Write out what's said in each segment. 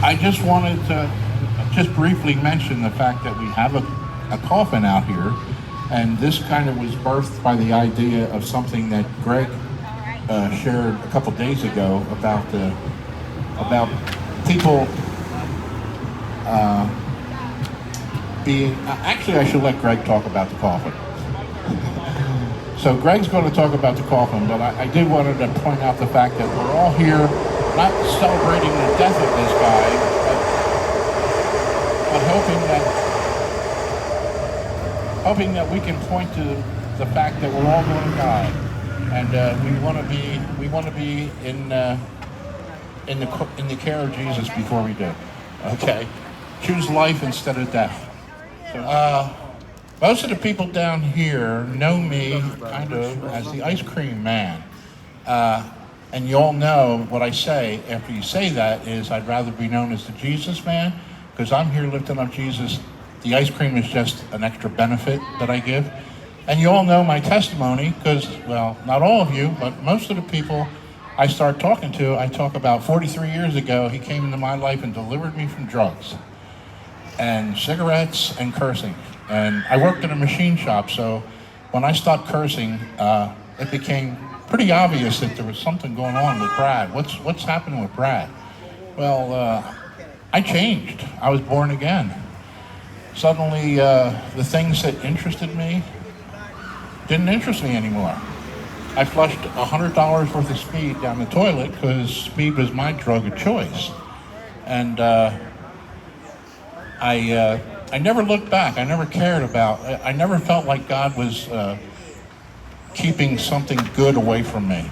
I just wanted to just briefly mention the fact that we have a coffin out here, and this kind of was birthed by the idea of something that Greg shared a couple days ago about people being. Actually, I should let Greg talk about the coffin. So Greg's going to talk about the coffin, but I did wanted to point out the fact that we're all here not celebrating the death of this guy, but hoping that we can point to the fact that we're all going to die, and we want to be in the care of Jesus before we do. Okay, choose life instead of death. So, most of the people down here know me kind of as the ice cream man. And you all know what I say after you say that is I'd rather be known as the Jesus man, because I'm here lifting up Jesus. The ice cream is just an extra benefit that I give. And you all know my testimony because, well, not all of you, but most of the people I start talking to, I talk about 43 years ago, he came into my life and delivered me from drugs and cigarettes and cursing. And I worked in a machine shop, so when I stopped cursing, it became pretty obvious that there was something going on with Brad. What's happening with Brad? Well, I changed. I was born again. Suddenly, the things that interested me didn't interest me anymore. I flushed $100 worth of speed down the toilet because speed was my drug of choice. And I never looked back. I never cared about. I never felt like God was keeping something good away from me.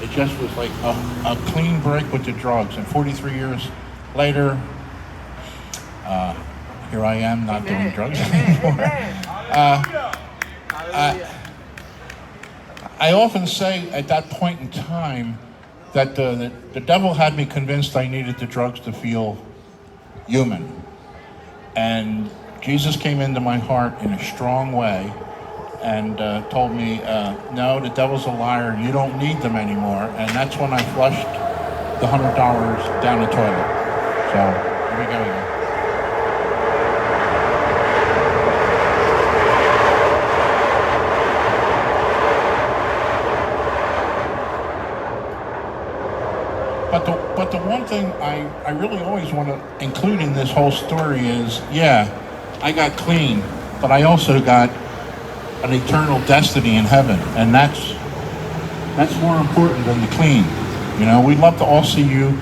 It just was like a clean break with the drugs. And 43 years later, here I am not doing drugs anymore. I often say at that point in time that the devil had me convinced I needed the drugs to feel human. And Jesus came into my heart in a strong way and told me, no, the devil's a liar, you don't need them anymore. And that's when I flushed the $100 down the toilet. So, here we go again. But the one thing I really always want to include in this whole story is, yeah, I got clean, but I also got an eternal destiny in heaven, and that's more important than the clean. You know, we'd love to all see you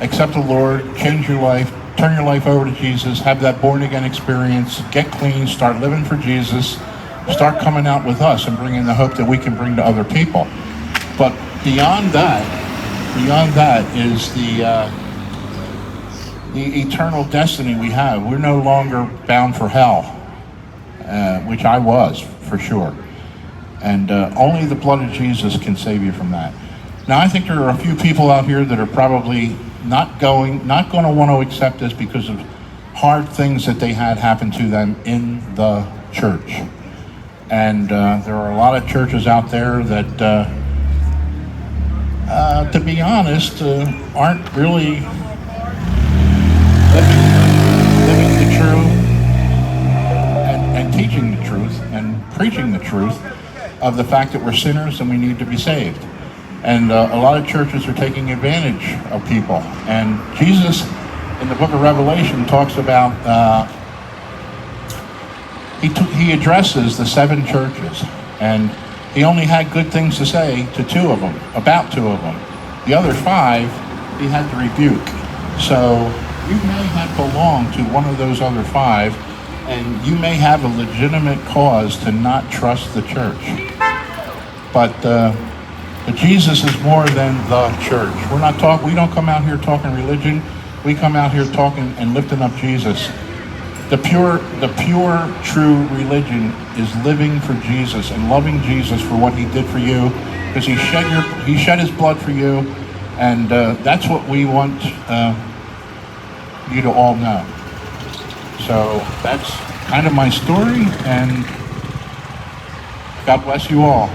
accept the Lord, change your life, turn your life over to Jesus, have that born again experience, get clean, start living for Jesus, start coming out with us and bringing the hope that we can bring to other people. But beyond that is the eternal destiny we have. We're no longer bound for hell, which I was for sure. And only the blood of Jesus can save you from that. Now, I think there are a few people out here that are probably not going to want to accept this because of hard things that they had happen to them in the church. And there are a lot of churches out there that to be honest, aren't really living the truth and teaching the truth and preaching the truth of the fact that we're sinners and we need to be saved. And a lot of churches are taking advantage of people. And Jesus, in the book of Revelation, talks about, he addresses the 7 churches, and he only had good things to say to 2 of them, about 2 of them. The other 5, he had to rebuke. So you may have belonged to one of those other 5, and you may have a legitimate cause to not trust the church. But Jesus is more than the church. We don't come out here talking religion. We come out here talking and lifting up Jesus. The pure, true religion is living for Jesus and loving Jesus for what he did for you, because he shed his blood for you, and that's what we want you to all know. So that's kind of my story, and God bless you all.